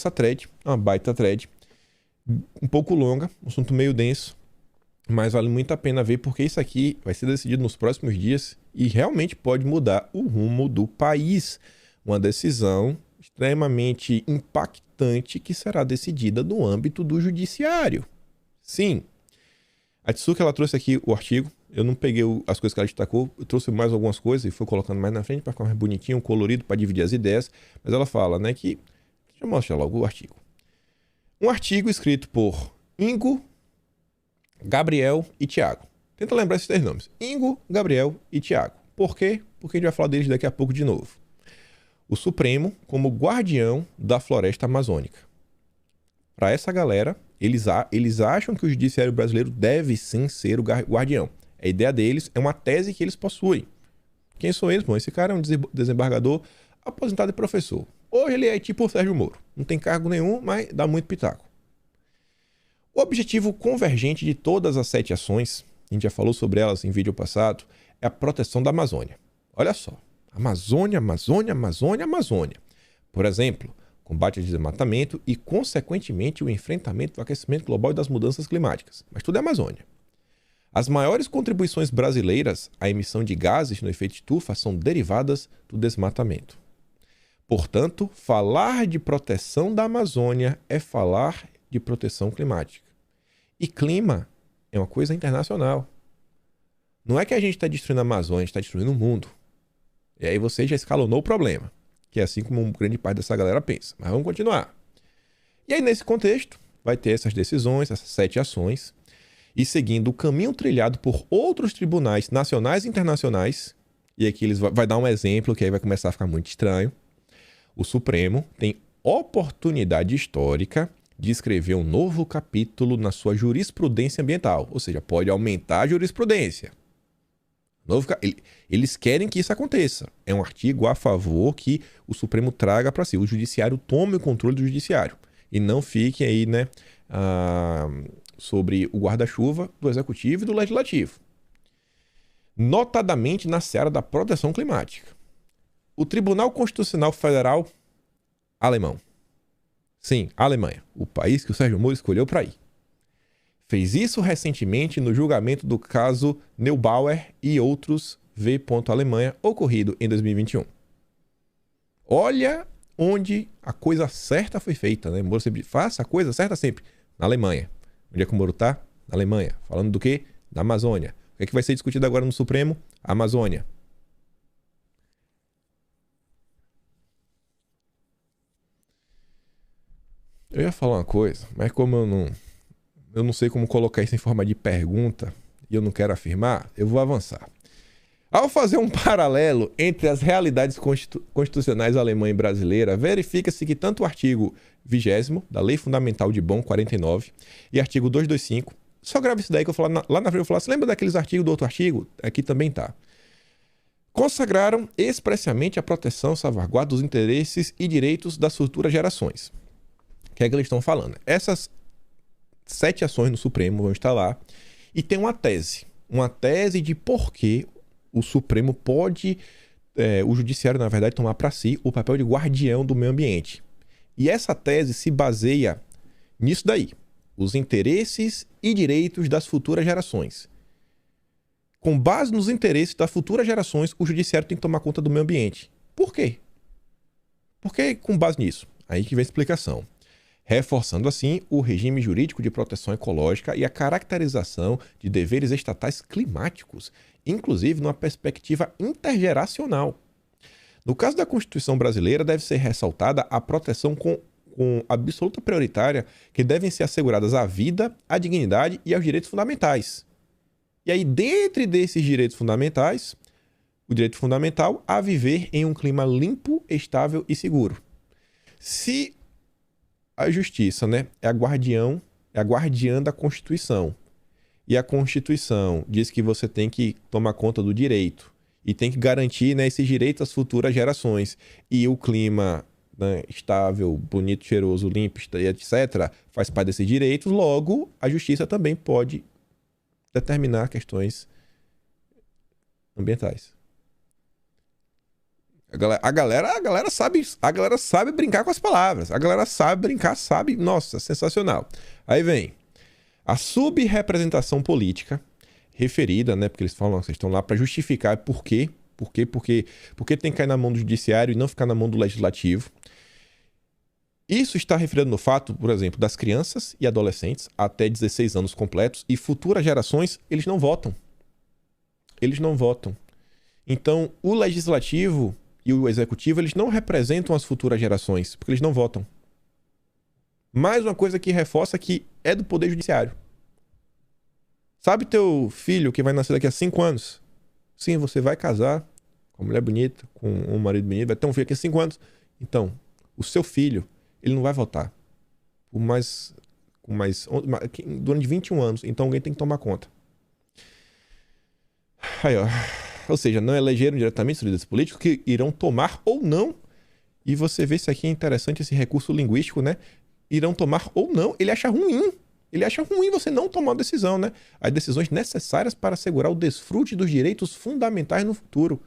essa thread, uma baita thread, um pouco longa, um assunto meio denso, mas vale muito a pena ver porque isso aqui vai ser decidido nos próximos dias e realmente pode mudar o rumo do país. Uma decisão extremamente impactante que será decidida no âmbito do judiciário. Sim. A Tsuka, ela trouxe aqui o artigo. Eu não peguei as coisas que ela destacou. Eu trouxe mais algumas coisas e fui colocando mais na frente para ficar mais bonitinho, colorido, para dividir as ideias. Mas ela fala, né, que... Deixa eu mostrar logo o artigo. Um artigo escrito por Ingo, Gabriel e Thiago. Tenta lembrar esses três nomes. Ingo, Gabriel e Thiago. Por quê? Porque a gente vai falar deles daqui a pouco de novo. O Supremo como guardião da floresta amazônica. Para essa galera, eles acham que o judiciário brasileiro deve sim ser o guardião. A ideia deles é uma tese que eles possuem. Quem são eles? Bom, esse cara é um desembargador aposentado e professor. Hoje ele é tipo o Sérgio Moro. Não tem cargo nenhum, mas dá muito pitaco. O objetivo convergente de todas as 7 ações, a gente já falou sobre elas em vídeo passado, é a proteção da Amazônia. Olha só. Amazônia, Amazônia, Amazônia, Amazônia. Por exemplo, combate ao desmatamento e, consequentemente, o enfrentamento do aquecimento global e das mudanças climáticas. Mas tudo é Amazônia. As maiores contribuições brasileiras à emissão de gases no efeito estufa são derivadas do desmatamento. Portanto, falar de proteção da Amazônia é falar de proteção climática. E clima é uma coisa internacional. Não é que a gente está destruindo a Amazônia, a gente está destruindo o mundo. E aí você já escalonou o problema, que é assim como grande parte dessa galera pensa. Mas vamos continuar. E aí, nesse contexto, vai ter essas decisões, essas 7 ações, e seguindo o caminho trilhado por outros tribunais nacionais e internacionais, e aqui eles vai dar um exemplo que aí vai começar a ficar muito estranho, o Supremo tem oportunidade histórica de escrever um novo capítulo na sua jurisprudência ambiental, ou seja, pode aumentar a jurisprudência. Eles querem que isso aconteça. É um artigo a favor que o Supremo traga para si. O judiciário tome o controle do judiciário. E não fiquem aí, né, sobre o guarda-chuva do executivo e do legislativo. Notadamente na seara da proteção climática. O Tribunal Constitucional Federal alemão. Sim, a Alemanha. O país que o Sérgio Moro escolheu para ir. Fez isso recentemente no julgamento do caso Neubauer e outros v. Alemanha, ocorrido em 2021. Olha onde a coisa certa foi feita, né? Moro sempre faça a coisa certa sempre. Na Alemanha. Onde é que o Moro tá? Na Alemanha. Falando do quê? Da Amazônia. O que é que vai ser discutido agora no Supremo? A Amazônia. Eu ia falar uma coisa, mas como eu não sei como colocar isso em forma de pergunta e eu não quero afirmar, eu vou avançar. Ao fazer um paralelo entre as realidades constitucionais alemã e brasileira, verifica-se que tanto o artigo 20º da Lei Fundamental de Bonn, 49, e artigo 225, só grava isso daí que eu falo lá na frente, eu falo, você lembra daqueles artigos do outro artigo? Aqui também tá. Consagraram expressamente a proteção, salvaguarda dos interesses e direitos das futuras gerações. O que é que eles estão falando? Essas 7 ações no Supremo vão estar lá e tem uma tese de por que o Supremo pode, o Judiciário, na verdade, tomar para si o papel de guardião do meio ambiente. E essa tese se baseia nisso daí, os interesses e direitos das futuras gerações. Com base nos interesses das futuras gerações, o Judiciário tem que tomar conta do meio ambiente. Por quê? Por que com base nisso? Aí que vem a explicação. Reforçando assim o regime jurídico de proteção ecológica e a caracterização de deveres estatais climáticos, inclusive numa perspectiva intergeracional. No caso da Constituição brasileira, deve ser ressaltada a proteção com absoluta prioritária que devem ser asseguradas à vida, à dignidade e aos direitos fundamentais. E aí, dentro desses direitos fundamentais, o direito fundamental a viver em um clima limpo, estável e seguro. Se a justiça, né, é a guardiã da Constituição. E a Constituição diz que você tem que tomar conta do direito e tem que garantir, né, esses direitos às futuras gerações. E o clima, né, estável, bonito, cheiroso, limpo, etc., faz parte desses direitos. Logo, a justiça também pode determinar questões ambientais. A galera sabe brincar com as palavras. A galera sabe brincar, sabe. Nossa, sensacional. Aí vem a subrepresentação política referida, né? Porque eles falam que vocês estão lá para justificar por quê. Porque tem que cair na mão do judiciário e não ficar na mão do legislativo. Isso está referido no fato, por exemplo, das crianças e adolescentes até 16 anos completos e futuras gerações, eles não votam. Eles não votam. Então, o legislativo e o executivo, eles não representam as futuras gerações, porque eles não votam. Mais uma coisa que reforça que é do poder judiciário. Sabe teu filho que vai nascer daqui a 5 anos? Sim, você vai casar com uma mulher bonita, com um marido bonito, vai ter um filho daqui a 5 anos. Então, o seu filho, ele não vai votar. Durante 21 anos. Então, alguém tem que tomar conta. Aí, ó. Ou seja, não elegeram diretamente os líderes políticos que irão tomar ou não. E você vê se aqui é interessante esse recurso linguístico, né? Irão tomar ou não. Ele acha ruim. Ele acha ruim você não tomar uma decisão, né? As decisões necessárias para assegurar o desfrute dos direitos fundamentais no futuro.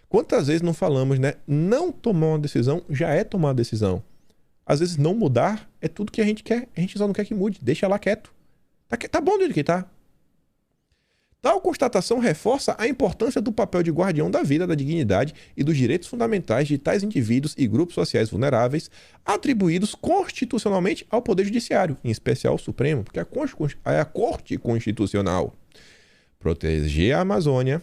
Quantas vezes não falamos, né? Não tomar uma decisão já é tomar uma decisão. Às vezes não mudar é tudo que a gente quer. A gente só não quer que mude. Deixa lá quieto. Tá bom do jeito que tá. Tal constatação reforça a importância do papel de guardião da vida, da dignidade e dos direitos fundamentais de tais indivíduos e grupos sociais vulneráveis atribuídos constitucionalmente ao Poder Judiciário, em especial ao Supremo, porque é a Corte Constitucional. Proteger a Amazônia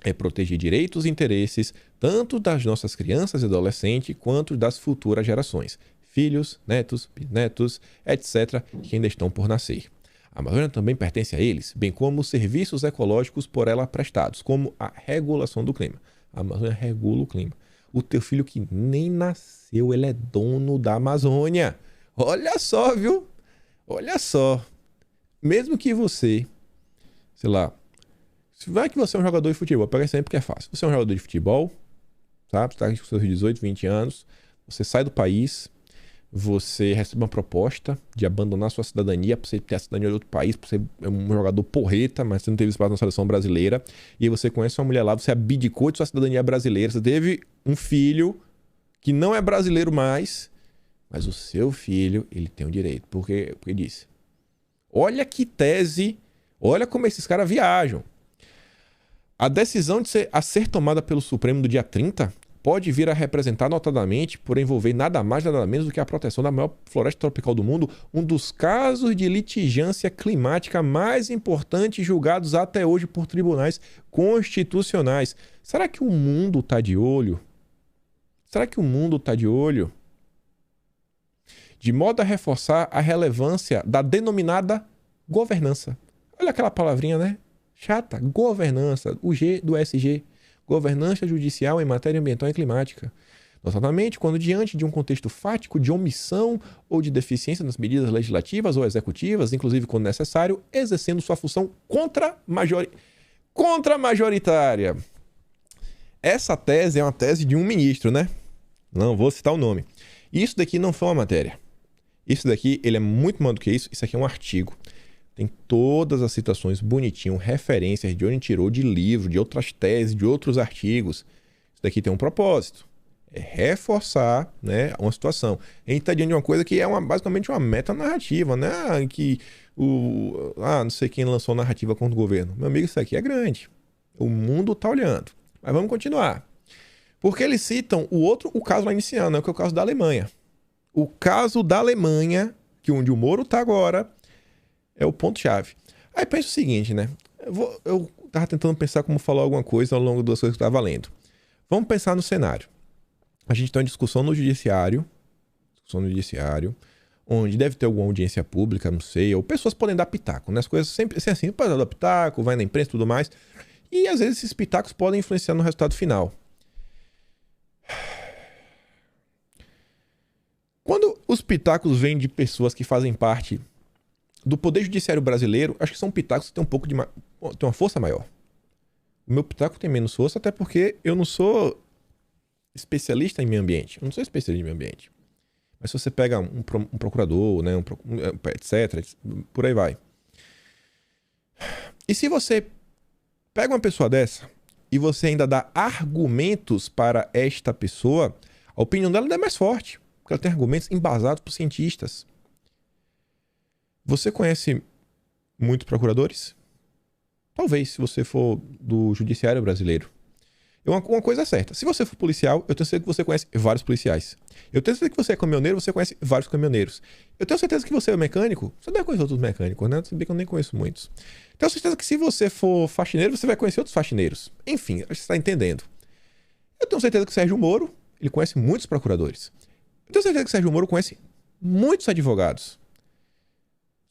é proteger direitos e interesses tanto das nossas crianças e adolescentes quanto das futuras gerações, filhos, netos, bisnetos, etc., que ainda estão por nascer. A Amazônia também pertence a eles, bem como os serviços ecológicos por ela prestados, como a regulação do clima. A Amazônia regula o clima. O teu filho que nem nasceu, ele é dono da Amazônia. Olha só, viu? Olha só. Mesmo que você, sei lá, vai que você é um jogador de futebol, pega esse exemplo que é fácil. Você é um jogador de futebol, sabe? Você está com seus 18, 20 anos, você sai do país, você recebe uma proposta de abandonar sua cidadania para você ter a cidadania de outro país, para você é um jogador porreta, mas você não teve espaço na seleção brasileira, e aí você conhece uma mulher lá, você abdicou de sua cidadania brasileira, você teve um filho que não é brasileiro mais, mas o seu filho, ele tem o direito, porque disse. Olha que tese, olha como esses caras viajam. A decisão a ser tomada pelo Supremo do dia 30 pode vir a representar notadamente, por envolver nada mais nada menos do que a proteção da maior floresta tropical do mundo, um dos casos de litigância climática mais importantes julgados até hoje por tribunais constitucionais. Será que o mundo está de olho? Será que o mundo está de olho? De modo a reforçar a relevância da denominada governança. Olha aquela palavrinha, né? Chata. Governança. O G do SG. Governança judicial em matéria ambiental e climática. Notadamente, quando diante de um contexto fático de omissão ou de deficiência nas medidas legislativas ou executivas, inclusive quando necessário, exercendo sua função contra-majoritária. Essa tese é uma tese de um ministro, né? Não vou citar o nome. Isso daqui não foi uma matéria. Isso daqui, ele é muito mais do que isso. Isso aqui é um artigo. Tem todas as citações bonitinho, referências de onde tirou de livro, de outras teses, de outros artigos. Isso daqui tem um propósito. É reforçar, né, uma situação. A gente está diante de uma coisa que é basicamente uma metanarrativa, né? Não sei quem lançou a narrativa contra o governo. Meu amigo, isso aqui é grande. O mundo está olhando. Mas vamos continuar. Porque eles citam o caso lá inicial, né, que é o caso da Alemanha. O caso da Alemanha, que onde o Moro está agora, é o ponto-chave. Aí pensa o seguinte, né? Eu tava tentando pensar como falar alguma coisa ao longo das coisas que eu tava lendo. Vamos pensar no cenário. A gente tem uma discussão no judiciário, onde deve ter alguma audiência pública, não sei, ou pessoas podem dar pitaco, né? As coisas sempre assim, pode dar pitaco, vai na imprensa e tudo mais. E às vezes esses pitacos podem influenciar no resultado final. Quando os pitacos vêm de pessoas que fazem parte do Poder Judiciário brasileiro, acho que são pitacos que têm tem uma força maior. O meu pitaco tem menos força, até porque eu não sou especialista em meio ambiente. Eu não sou especialista em meio ambiente. Mas se você pega um procurador, né, etc., por aí vai. E se você pega uma pessoa dessa e você ainda dá argumentos para esta pessoa, a opinião dela ainda é mais forte, porque ela tem argumentos embasados por cientistas. Você conhece muitos procuradores? Talvez, se você for do judiciário brasileiro. Uma coisa é certa, se você for policial, eu tenho certeza que você conhece vários policiais. Eu tenho certeza que você é caminhoneiro, você conhece vários caminhoneiros. Eu tenho certeza que você é mecânico, você deve conhecer outros mecânicos, né? Se bem que eu nem conheço muitos. Tenho certeza que se você for faxineiro, você vai conhecer outros faxineiros. Enfim, você está entendendo. Eu tenho certeza que o Sérgio Moro, ele conhece muitos procuradores. Eu tenho certeza que o Sérgio Moro conhece muitos advogados.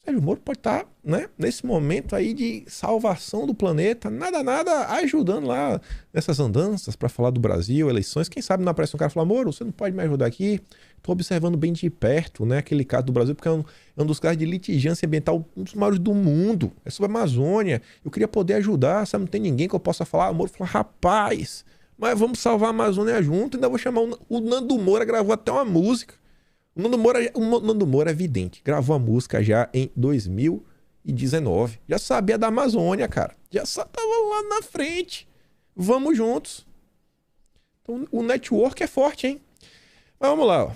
Sérgio Moro pode estar, né, nesse momento aí de salvação do planeta, nada, ajudando lá nessas andanças para falar do Brasil, eleições. Quem sabe não aparece um cara e fala: Moro, você não pode me ajudar aqui? Estou observando bem de perto, né, aquele caso do Brasil, porque é um dos casos de litigância ambiental, um dos maiores do mundo. É sobre a Amazônia. Eu queria poder ajudar, sabe? Não tem ninguém que eu possa falar. O Moro fala: rapaz, mas vamos salvar a Amazônia junto. Ainda vou chamar o Nando Moura, gravou até uma música. O Nando Moura é vidente. Gravou a música já em 2019. Já sabia da Amazônia, cara. Já tava lá na frente. Vamos juntos. Então, o network é forte, hein? Mas vamos lá, ó.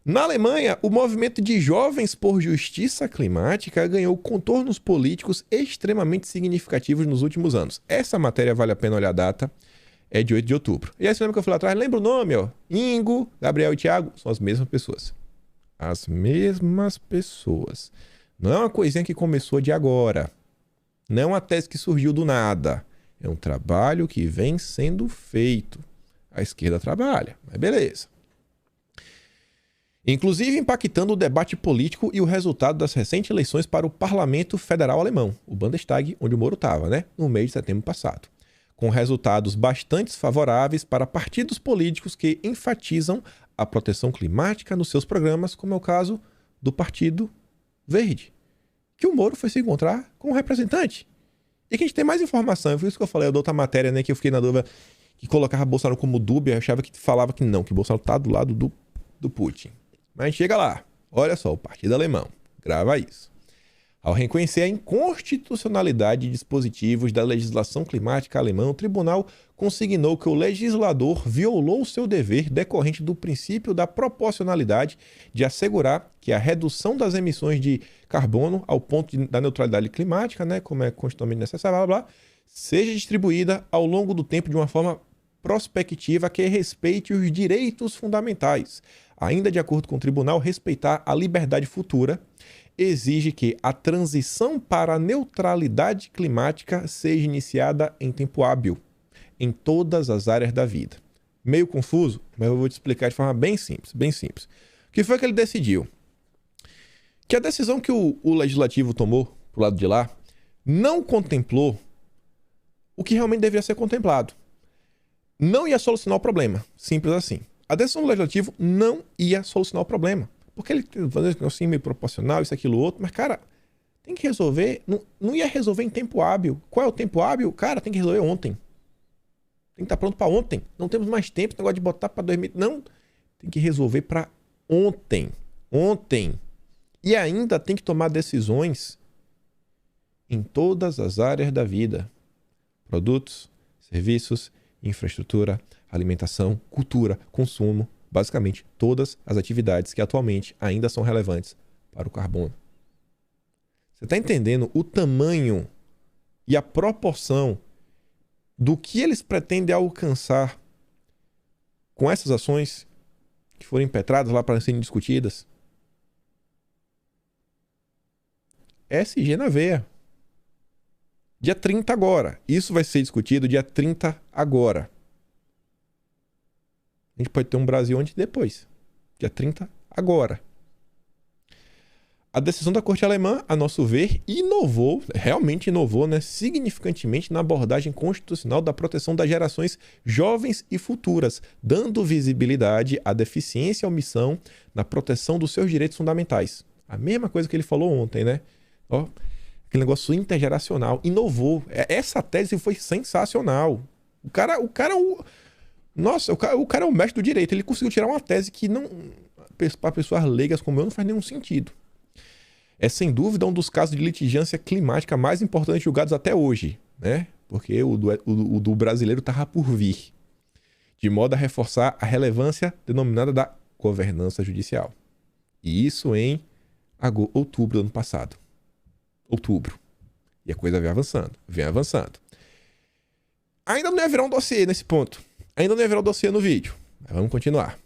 Na Alemanha, o movimento de jovens por justiça climática ganhou contornos políticos extremamente significativos nos últimos anos. Essa matéria, vale a pena olhar a data, é de 8 de outubro. E aí, você lembra que eu falei lá atrás? Lembra o nome, ó? Ingo, Gabriel e Thiago. São as mesmas pessoas. As mesmas pessoas. Não é uma coisinha que começou de agora. Não é uma tese que surgiu do nada. É um trabalho que vem sendo feito. A esquerda trabalha, mas beleza. Inclusive impactando o debate político e o resultado das recentes eleições para o Parlamento Federal Alemão, o Bundestag, onde o Moro estava, né? No mês de setembro passado. Com resultados bastante favoráveis para partidos políticos que enfatizam a proteção climática nos seus programas, como é o caso do Partido Verde, que o Moro foi se encontrar com o representante. E que a gente tem mais informação, foi isso que eu falei, eu dou outra matéria, né, que eu fiquei na dúvida, que colocava Bolsonaro como dúbia, eu achava que falava que não, que Bolsonaro tá do lado do Putin. Mas chega lá, olha só, o Partido Alemão, grava isso. Ao reconhecer a inconstitucionalidade de dispositivos da legislação climática alemã, o tribunal consignou que o legislador violou seu dever decorrente do princípio da proporcionalidade de assegurar que a redução das emissões de carbono ao ponto da neutralidade climática, né, como é constitucionalmente necessário, blá, blá, blá, seja distribuída ao longo do tempo de uma forma prospectiva que respeite os direitos fundamentais. Ainda de acordo com o tribunal, respeitar a liberdade futura exige que a transição para a neutralidade climática seja iniciada em tempo hábil, em todas as áreas da vida. Meio confuso, mas eu vou te explicar de forma bem simples, bem simples. O que foi que ele decidiu? Que a decisão que o legislativo tomou pro lado de lá não contemplou o que realmente deveria ser contemplado. Não ia solucionar o problema, simples assim. A decisão do legislativo não ia solucionar o problema. Porque ele fazendo assim meio proporcional, isso, aquilo, outro. Mas, cara, tem que resolver. Não ia resolver em tempo hábil. Qual é o tempo hábil? Cara, tem que resolver ontem. Tem que estar pronto para ontem. Não temos mais tempo, esse negócio de botar para 2000. Não. Tem que resolver para ontem. Ontem. E ainda tem que tomar decisões em todas as áreas da vida. Produtos, serviços, infraestrutura, alimentação, cultura, consumo. Basicamente, todas as atividades que atualmente ainda são relevantes para o carbono. Você está entendendo o tamanho e a proporção do que eles pretendem alcançar com essas ações que foram impetradas lá para serem discutidas? SG na veia. Dia 30 agora. Isso vai ser discutido dia 30 agora. A gente pode ter um Brasil antes e depois. Dia 30, agora. A decisão da Corte Alemã, a nosso ver, realmente inovou, né, significantemente na abordagem constitucional da proteção das gerações jovens e futuras, dando visibilidade à deficiência e omissão na proteção dos seus direitos fundamentais. A mesma coisa que ele falou ontem, né? Ó, aquele negócio intergeracional. Inovou. Essa tese foi sensacional. Nossa, o cara é o mestre do direito. Ele conseguiu tirar uma tese que não, para pessoas leigas como eu, não faz nenhum sentido. É sem dúvida um dos casos de litigância climática mais importantes julgados até hoje, né? porque o do brasileiro estava por vir, de modo a reforçar a relevância denominada da governança judicial. E isso em outubro do ano passado. Outubro. E a coisa vem avançando, vem avançando. Ainda não ia virar um dossiê nesse ponto. Ainda não ia virar um dossiê no vídeo. Mas vamos continuar.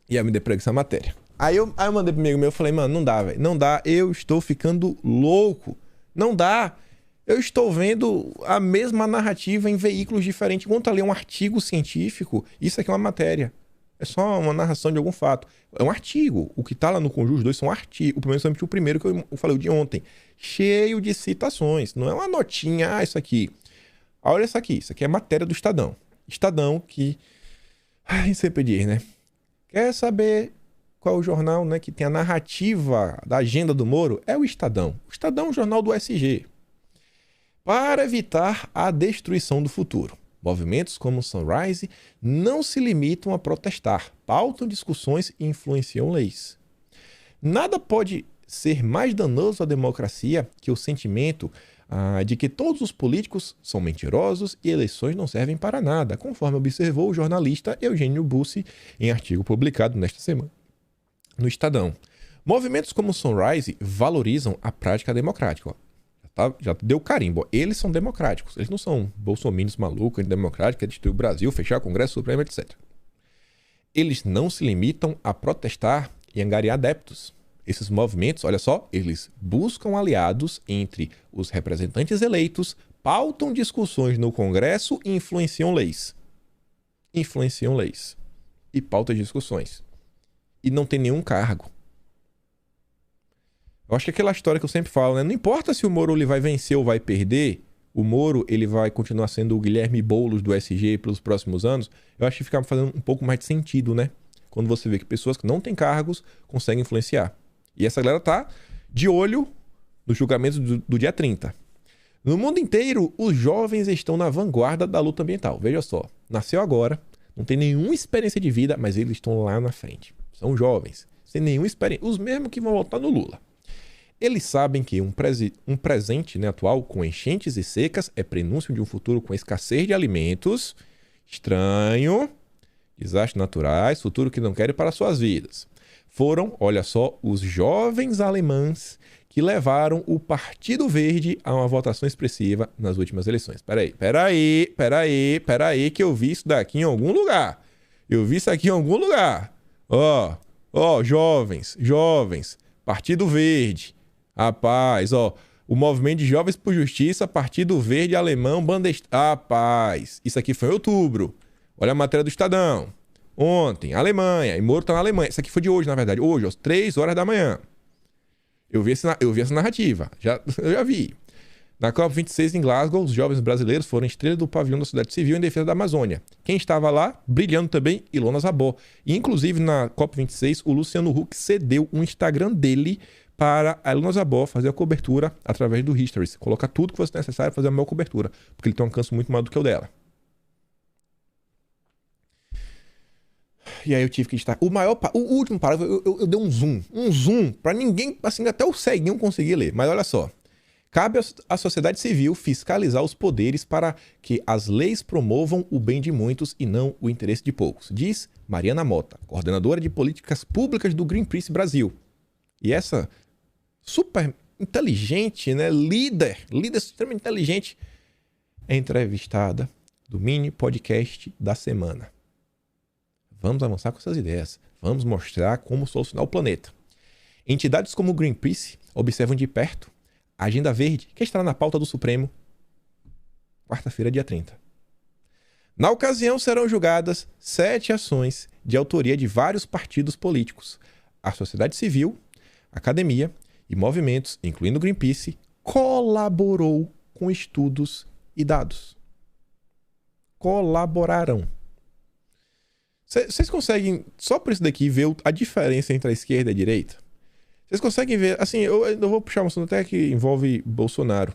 E aí eu me deprego essa matéria. Aí eu mandei pro amigo meu, eu falei, mano, não dá, velho. Não dá, eu estou ficando louco. Não dá. Eu estou vendo a mesma narrativa em veículos diferentes. Enquanto ali é um artigo científico, isso aqui é uma matéria. É só uma narração de algum fato. É um artigo. O que tá lá no conjunto, os dois são artigos. Principalmente o primeiro que eu falei, o de ontem. Cheio de citações. Não é uma notinha, isso aqui. Olha isso aqui. Isso aqui é matéria do Estadão. Estadão que... Ai, sempre diz, né? Quer saber qual é o jornal, né, que tem a narrativa da agenda do Moro? É o Estadão. O Estadão é um jornal do SG. Para evitar a destruição do futuro, movimentos como o Sunrise não se limitam a protestar, pautam discussões e influenciam leis. Nada pode ser mais danoso à democracia que o sentimento de que todos os políticos são mentirosos e eleições não servem para nada, conforme observou o jornalista Eugênio Bussi em artigo publicado nesta semana no Estadão. Movimentos como o Sunrise valorizam a prática democrática. Já deu carimbo. Eles são democráticos. Eles não são bolsominions malucos, democráticos, quer destruir o Brasil, fechar o Congresso Supremo, etc. Eles não se limitam a protestar e angariar adeptos. Esses movimentos, olha só, eles buscam aliados entre os representantes eleitos, pautam discussões no Congresso e influenciam leis. Influenciam leis. E pautam discussões. E não tem nenhum cargo. Eu acho que é aquela história que eu sempre falo, né? Não importa se o Moro ele vai vencer ou vai perder, o Moro ele vai continuar sendo o Guilherme Boulos do SG pelos próximos anos. Eu acho que fica fazendo um pouco mais de sentido, né? Quando você vê que pessoas que não têm cargos conseguem influenciar. E essa galera tá de olho no julgamento do dia 30. No mundo inteiro, os jovens estão na vanguarda da luta ambiental. Veja só, nasceu agora, não tem nenhuma experiência de vida, mas eles estão lá na frente. São jovens, sem nenhuma experiência. Os mesmos que vão votar no Lula. Eles sabem que um presente, né, atual com enchentes e secas é prenúncio de um futuro com escassez de alimentos, estranho, desastres naturais, futuro que não querem para suas vidas. Foram, olha só, os jovens alemães que levaram o Partido Verde a uma votação expressiva nas últimas eleições. Peraí, que eu vi isso daqui em algum lugar. Jovens, Partido Verde. Rapaz, o Movimento de Jovens por Justiça, Partido Verde Alemão, Rapaz, isso aqui foi em outubro. Olha a matéria do Estadão. Ontem, Alemanha, e Moro tá na Alemanha. Isso aqui foi de hoje, na verdade. Hoje, às 3 horas da manhã. Eu vi essa narrativa. Eu já vi. Na COP26 em Glasgow, os jovens brasileiros foram estrela do pavilhão da sociedade civil em defesa da Amazônia. Quem estava lá, brilhando também, Ilona Zabó. E, inclusive, na COP26, o Luciano Huck cedeu um Instagram dele para a Ilona Zabó fazer a cobertura através do Histories. Colocar tudo que fosse necessário para fazer a maior cobertura. Porque ele tem um alcance muito maior do que o dela. E aí eu tive que estar... O último parágrafo, eu dei um zoom, para ninguém, assim, até o ceguinho conseguir ler. Mas olha só. Cabe à sociedade civil fiscalizar os poderes para que as leis promovam o bem de muitos e não o interesse de poucos, diz Mariana Mota, coordenadora de políticas públicas do Greenpeace Brasil. E essa super inteligente, né, líder extremamente inteligente, é entrevistada do mini podcast da semana. Vamos avançar com essas ideias. Vamos mostrar como solucionar o planeta. Entidades como o Greenpeace observam de perto a Agenda Verde, que estará na pauta do Supremo, quarta-feira, dia 30. Na ocasião, serão julgadas 7 ações de autoria de vários partidos políticos. A sociedade civil, academia e movimentos, incluindo o Greenpeace, colaborou com estudos e dados. Colaboraram. Vocês conseguem, só por isso daqui, ver a diferença entre a esquerda e a direita? Vocês conseguem ver, assim, eu vou puxar um assunto até que envolve Bolsonaro.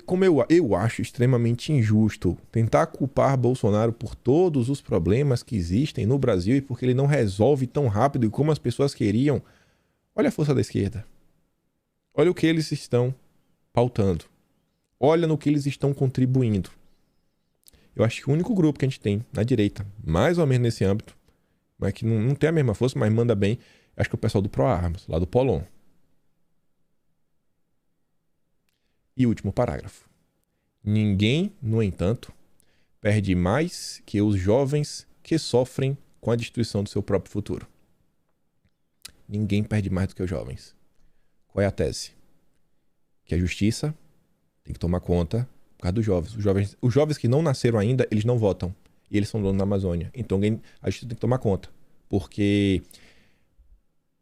Como eu acho extremamente injusto tentar culpar Bolsonaro por todos os problemas que existem no Brasil e porque ele não resolve tão rápido como as pessoas queriam. Olha a força da esquerda. Olha o que eles estão pautando. Olha no que eles estão contribuindo. Eu acho que o único grupo que a gente tem na direita, mais ou menos nesse âmbito, mas que não tem a mesma força, mas manda bem, acho que é o pessoal do ProArmas, lá do Polon. E último parágrafo. Ninguém, no entanto, perde mais que os jovens que sofrem com a destruição do seu próprio futuro. Ninguém perde mais do que os jovens. Qual é a tese? Que a justiça tem que tomar conta por causa dos jovens. Os jovens que não nasceram ainda, eles não votam. E eles são donos da Amazônia. Então a justiça tem que tomar conta. Porque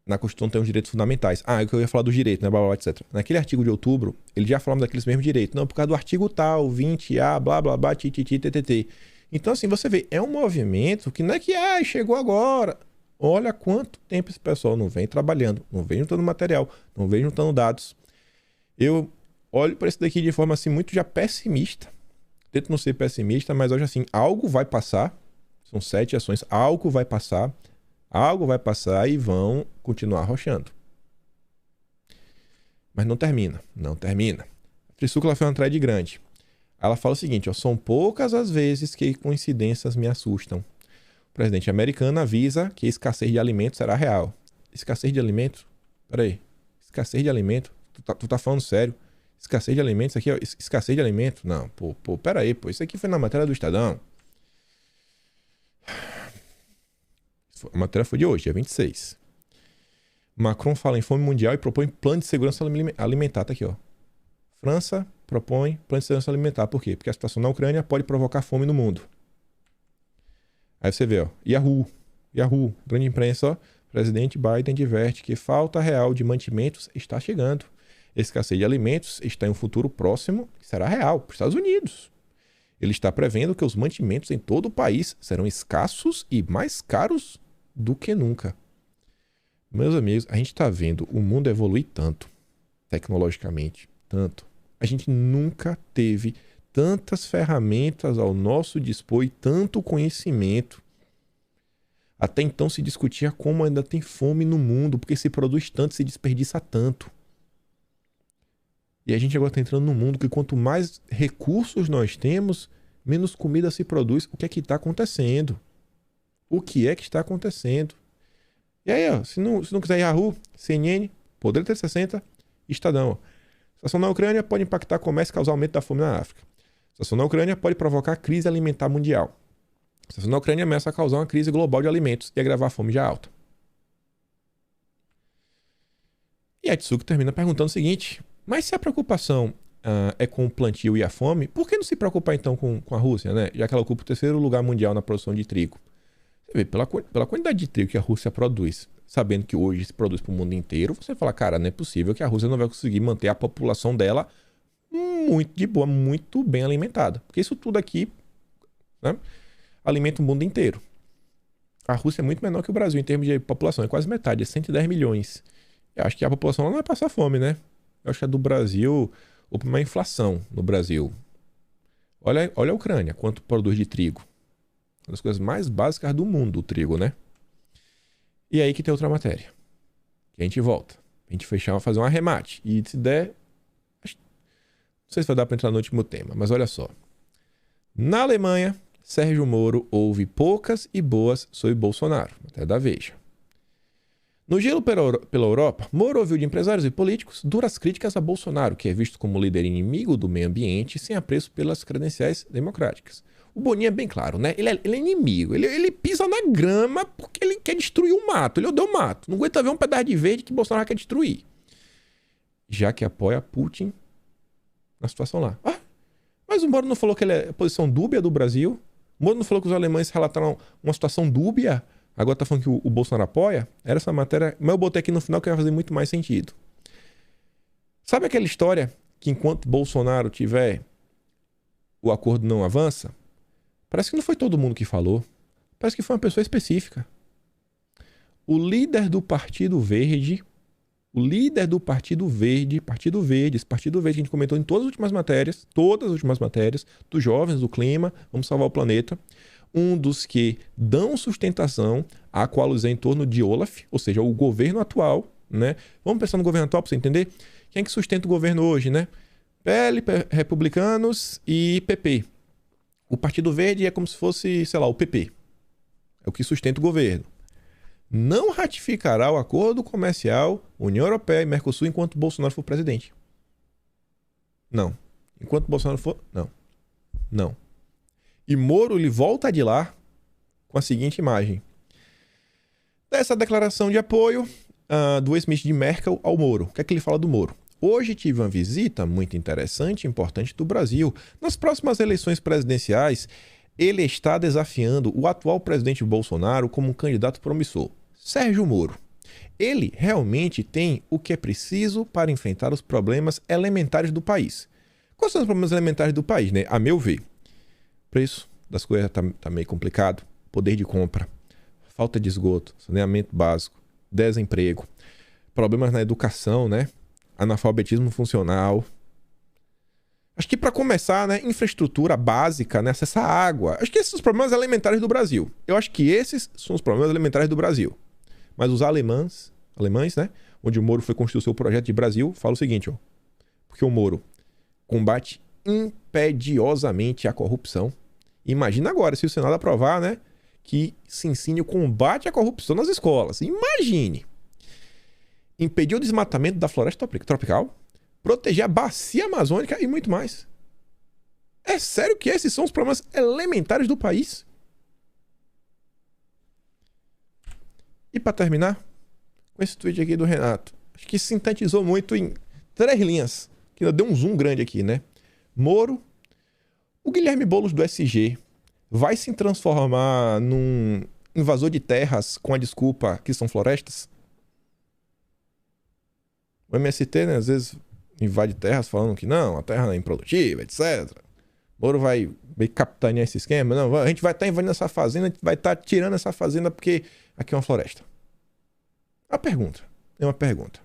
na Constituição tem os direitos fundamentais. É o que eu ia falar dos direitos, né? Blá, blá, blá, etc. Naquele artigo de outubro, ele já falava daqueles mesmos direitos. Não, por causa do artigo tal, 20A, blá, blá, blá, ttt. Então, assim, você vê, é um movimento que não é que chegou agora. Olha quanto tempo esse pessoal não vem trabalhando, não vem juntando material, não vem juntando dados. Eu olho para isso daqui de forma assim muito já pessimista. Tento não ser pessimista, mas hoje assim, algo vai passar. São 7 ações, algo vai passar e vão continuar arrochando. Mas não termina. A Trissucla fez uma thread grande. Ela fala o seguinte, são poucas as vezes que coincidências me assustam. O presidente americano avisa que a escassez de alimentos será real. Escassez de alimentos? Peraí. Escassez de alimentos? Tu tá falando sério? Escassez de alimentos? Isso aqui é escassez de alimentos? Não, peraí, isso aqui foi na matéria do Estadão. A matéria foi de hoje, dia 26. Macron fala em fome mundial e propõe plano de segurança alimentar. Tá aqui, França propõe plano de segurança alimentar. Por quê? Porque a situação na Ucrânia pode provocar fome no mundo. Aí você vê, Yahoo, grande imprensa, presidente Biden diverte que falta real de mantimentos está chegando. Escassez de alimentos está em um futuro próximo que será real para os Estados Unidos. Ele está prevendo que os mantimentos em todo o país serão escassos e mais caros do que nunca. Meus amigos, a gente está vendo o mundo evoluir tanto, tecnologicamente, tanto. A gente nunca teve tantas ferramentas ao nosso dispor e tanto conhecimento. Até então se discutia como ainda tem fome no mundo, porque se produz tanto, se desperdiça tanto. E a gente agora está entrando num mundo que quanto mais recursos nós temos, menos comida se produz. O que é que está acontecendo? O que é que está acontecendo? E aí, se não quiser Yahoo, CNN, Poder 360, Estadão. A situação na Ucrânia pode impactar comércio e causar aumento da fome na África. A situação na Ucrânia pode provocar crise alimentar mundial. A situação na Ucrânia ameaça causar uma crise global de alimentos e agravar a fome já alta. E a Tsuki termina perguntando o seguinte, mas se a preocupação é com o plantio e a fome, por que não se preocupar então com a Rússia, né? Já que ela ocupa o 3º lugar mundial na produção de trigo? Você vê, pela quantidade de trigo que a Rússia produz, sabendo que hoje se produz para o mundo inteiro, você fala, cara, não é possível que a Rússia não vai conseguir manter a população dela muito de boa, muito bem alimentada. Porque isso tudo aqui, né, alimenta o mundo inteiro. A Rússia é muito menor que o Brasil em termos de população, é quase metade, é 110 milhões. Eu acho que a população não vai passar fome, né? Eu acho que a do Brasil, houve uma inflação no Brasil. Olha a Ucrânia, quanto produz de trigo. Uma das coisas mais básicas do mundo, o trigo, né? E aí que tem outra matéria. Que a gente volta. A gente fechar, fazer um arremate. E se der... Não sei se vai dar para entrar no último tema, mas olha só. Na Alemanha, Sérgio Moro ouve poucas e boas sobre Bolsonaro. Até da Veja. No giro pela Europa, Moro ouviu de empresários e políticos duras críticas a Bolsonaro, que é visto como líder inimigo do meio ambiente sem apreço pelas credenciais democráticas. O Boninho é bem claro, né? Ele é inimigo. Ele pisa na grama porque ele quer destruir o mato. Ele odeia o mato. Não aguenta ver um pedaço de verde que Bolsonaro quer destruir. Já que apoia Putin na situação lá. Mas o Moro não falou que ele é a posição dúbia do Brasil? O Moro não falou que os alemães relataram uma situação dúbia? Agora tá falando que o Bolsonaro apoia? Era essa matéria, mas eu botei aqui no final que vai fazer muito mais sentido. Sabe aquela história que enquanto Bolsonaro tiver, o acordo não avança? Parece que não foi todo mundo que falou. Parece que foi uma pessoa específica. O líder do Partido Verde, esse Partido Verde que a gente comentou em todas as últimas matérias, dos jovens, do clima, vamos salvar o planeta. Um dos que dão sustentação à coalizão em torno de Olaf, ou seja, o governo atual, né? Vamos pensar no governo atual para você entender. Quem é que sustenta o governo hoje, né? PL, Republicanos e PP. O Partido Verde é como se fosse, sei lá, o PP. É o que sustenta o governo. Não ratificará o acordo comercial União Europeia e Mercosul enquanto Bolsonaro for presidente. Não. Enquanto Bolsonaro for... Não. Não. E Moro, ele volta de lá com a seguinte imagem. Dessa declaração de apoio do ex-ministro de Merkel ao Moro. O que é que ele fala do Moro? Hoje tive uma visita muito interessante e importante do Brasil. Nas próximas eleições presidenciais, ele está desafiando o atual presidente Bolsonaro como um candidato promissor, Sérgio Moro. Ele realmente tem o que é preciso para enfrentar os problemas elementares do país. Quais são os problemas elementares do país, né? A meu ver, preço das coisas tá meio complicado, poder de compra, falta de esgoto, saneamento básico, desemprego, problemas na educação, né? Analfabetismo funcional. Acho que para começar, né, infraestrutura básica, né, acesso à água. Acho que esses são os problemas elementares do Brasil. Eu acho que esses são os problemas elementares do Brasil. Mas os alemães, né, onde o Moro foi construir o seu projeto de Brasil, fala o seguinte, ó. Porque o Moro combate impediosamente a corrupção. Imagina agora se o Senado aprovar, né, que se ensine o combate à corrupção nas escolas. Imagine. Impedir o desmatamento da floresta tropical, proteger a bacia amazônica e muito mais. É sério que esses são os problemas elementares do país? E para terminar, com esse tweet aqui do Renato, acho que sintetizou muito em 3 linhas, que ainda deu um zoom grande aqui, né? Moro, o Guilherme Boulos do SG vai se transformar num invasor de terras com a desculpa que são florestas? O MST, né, às vezes invade terras falando que não, a terra é improdutiva, etc. Moro vai capitanear esse esquema. Não, a gente vai estar invadindo essa fazenda, a gente vai estar tirando essa fazenda porque aqui é uma floresta. É uma pergunta.